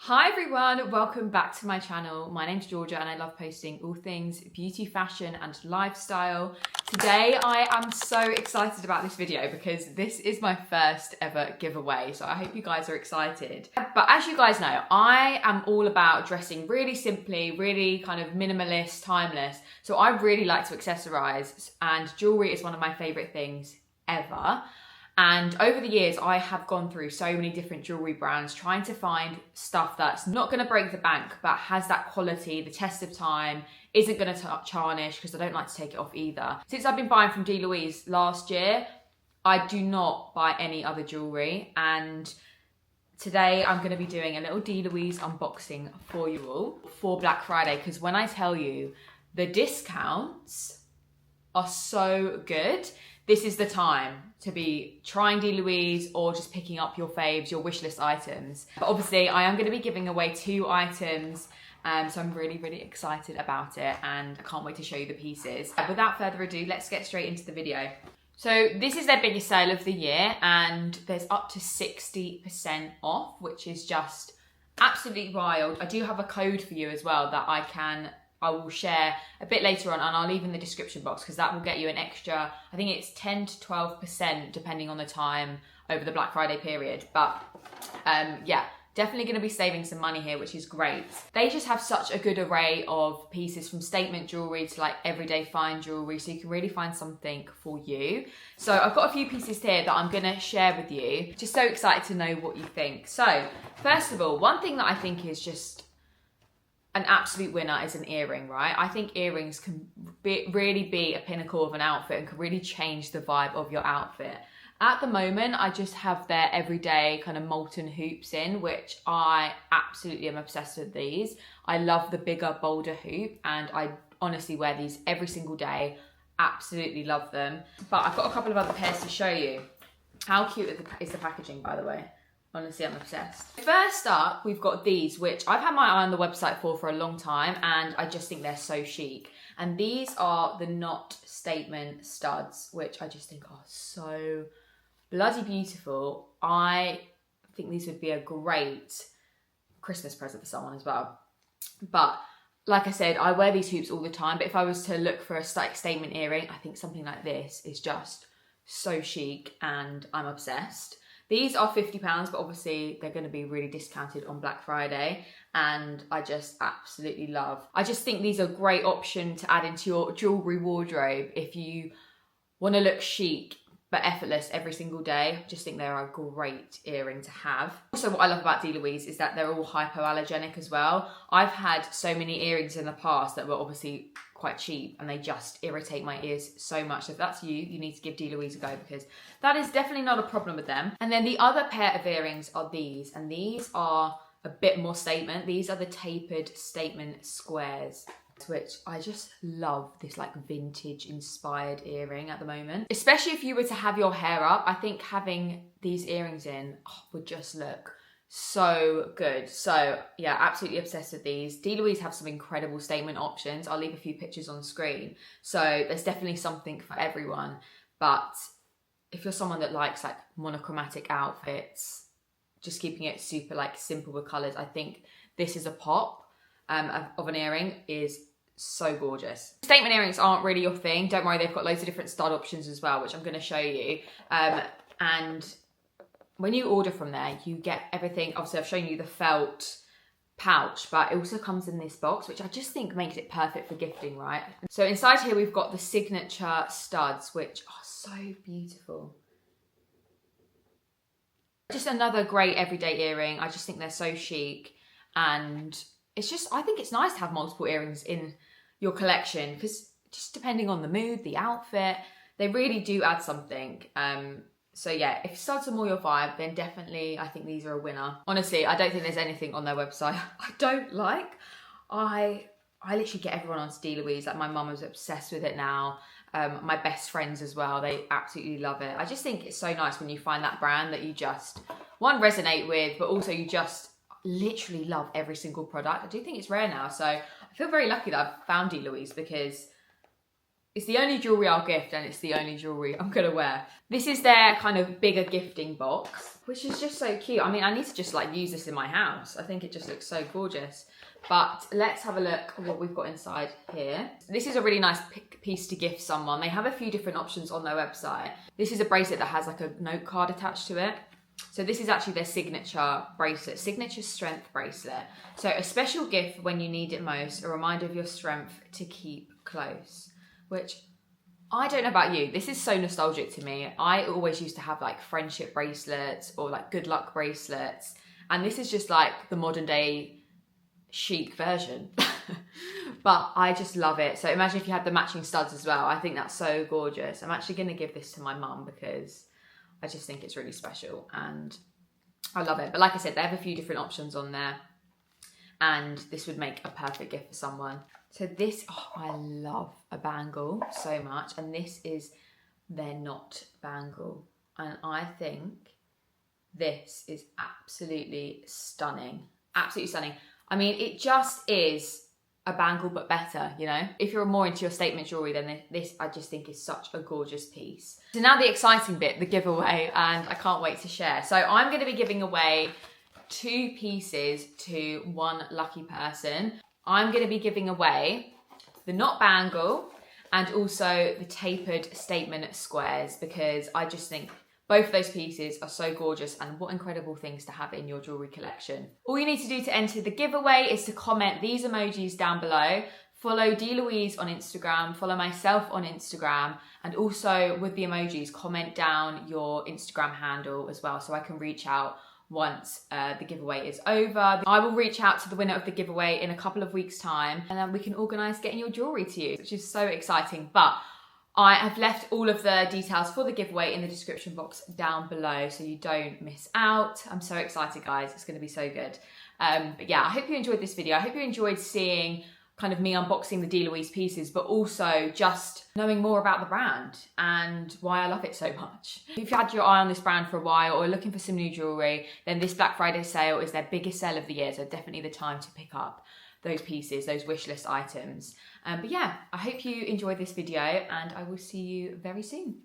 Hi everyone, welcome back to my channel. My name's Georgia and I love posting all things beauty, fashion and lifestyle. Today I am so excited about this video because this is my first ever giveaway, so I hope you guys are excited. But as you guys know, I am all about dressing really simply, really kind of minimalist, timeless. So I really like to accessorize, and jewelry is one of my favorite things ever. And over the years, I have gone through so many different jewelry brands trying to find stuff that's not going to break the bank, but has that quality, the test of time, isn't going to tarnish, because I don't like to take it off either. Since I've been buying from DLOUISE last year, I do not buy any other jewelry. And today I'm going to be doing a little DLOUISE unboxing for you all for Black Friday, because when I tell you the discounts are so good, this is the time to be trying DLOUISE or just picking up your faves, your wish list items. But obviously I am going to be giving away 2 items, so I'm really excited about it and I can't wait to show you the pieces. Without further ado, let's get straight into the video. So this is their biggest sale of the year and there's up to 60% off, which is just absolutely wild. I do have a code for you as well that I will share a bit later on, and I'll leave in the description box, because that will get you an extra, I think it's 10 to 12% depending on the time over the Black Friday period. But yeah, definitely going to be saving some money here, which is great. They just have such a good array of pieces, from statement jewelry to like everyday fine jewelry, so you can really find something for you. So I've got a few pieces here that I'm going to share with you. Just so excited to know what you think. So first of all, one thing that I think is just an absolute winner is an earring, right? I think earrings can really be a pinnacle of an outfit and can really change the vibe of your outfit. At the moment, I just have their everyday kind of molten hoops in, which I absolutely am obsessed with these. I love the bigger, bolder hoop, and I honestly wear these every single day. Absolutely love them. But I've got a couple of other pairs to show you. How cute is the packaging, by the way? Honestly, I'm obsessed. First up, we've got these, which I've had my eye on the website for a long time, and I just think they're so chic. And these are the Knot Statement Studs, which I just think are so bloody beautiful. I think these would be a great Christmas present for someone as well. But like I said, I wear these hoops all the time, but if I was to look for a statement earring, I think something like this is just so chic, and I'm obsessed. These are £50, but obviously they're going to be really discounted on Black Friday, and I just absolutely love. I just think these are a great option to add into your jewellery wardrobe if you want to look chic but effortless every single day. I just think they're a great earring to have. Also, what I love about DLOUISE is that they're all hypoallergenic as well. I've had so many earrings in the past that were obviously quite cheap and they just irritate my ears so much. So if that's you, you need to give DLOUISE a go, because that is definitely not a problem with them. And then the other pair of earrings are these, and these are a bit more statement. These are the tapered statement squares, which I just love, this like vintage inspired earring at the moment. Especially if you were to have your hair up, I think having these earrings in would just look so good. So yeah, absolutely obsessed with these. DLOUISE have some incredible statement options. I'll leave a few pictures on screen. So there's definitely something for everyone. But if you're someone that likes like monochromatic outfits, just keeping it super like simple with colors, I think this is a pop of an earring. Is so gorgeous. Statement earrings aren't really your thing. Don't worry, they've got loads of different stud options as well, which I'm going to show you. And when you order from there, you get everything. Obviously, I've shown you the felt pouch, but it also comes in this box, which I just think makes it perfect for gifting, right? So inside here, we've got the signature studs, which are so beautiful. Just another great everyday earring. I just think they're so chic, and it's just, I think it's nice to have multiple earrings in your collection, because just depending on the mood, the outfit, they really do add something. So yeah, if studs are more your vibe, then definitely I think these are a winner. Honestly, I don't think there's anything on their website I don't like. I literally get everyone onto DLOUISE. Like my mum is obsessed with it now. My best friends as well, they absolutely love it. I just think it's so nice when you find that brand that you just, one, resonate with, but also you just literally love every single product. I do think it's rare now, so I feel very lucky that I've found DLOUISE, because it's the only jewellery I'll gift, and it's the only jewellery I'm gonna wear. This is their kind of bigger gifting box, which is just so cute. I mean, I need to just like use this in my house. I think it just looks so gorgeous. But let's have a look at what we've got inside here. This is a really nice piece to gift someone. They have a few different options on their website. This is a bracelet that has like a note card attached to it. So this is actually their signature bracelet, signature strength bracelet. So a special gift when you need it most, a reminder of your strength to keep close, which I don't know about you. This is so nostalgic to me. I always used to have like friendship bracelets or like good luck bracelets. And this is just like the modern day chic version. But I just love it. So imagine if you had the matching studs as well. I think that's so gorgeous. I'm actually going to give this to my mum because I just think it's really special and I love it. But like I said, they have a few different options on there and this would make a perfect gift for someone. So this, oh, I love a bangle so much, and this is their knot bangle. And I think this is absolutely stunning. Absolutely stunning. I mean, it just is a bangle, but better, you know? If you're more into your statement jewelry, then this I just think is such a gorgeous piece. So now the exciting bit, the giveaway, and I can't wait to share. So I'm going to be giving away 2 pieces to one lucky person. I'm going to be giving away the knot bangle and also the tapered statement squares because I just think both of those pieces are so gorgeous and what incredible things to have in your jewellery collection. All you need to do to enter the giveaway is to comment these emojis down below, follow DLOUISE on Instagram, follow myself on Instagram, and also with the emojis, comment down your Instagram handle as well so I can reach out once the giveaway is over. I will reach out to the winner of the giveaway in a couple of weeks' time and then we can organise getting your jewellery to you, which is so exciting. But I have left all of the details for the giveaway in the description box down below so you don't miss out. I'm so excited, guys. It's going to be so good. But yeah, I hope you enjoyed this video. I hope you enjoyed seeing kind of me unboxing the DLOUISE pieces, but also just knowing more about the brand and why I love it so much. If you've had your eye on this brand for a while or are looking for some new jewellery, then this Black Friday sale is their biggest sale of the year, so definitely the time to pick up those pieces, those wish list items. But yeah, I hope you enjoyed this video and I will see you very soon.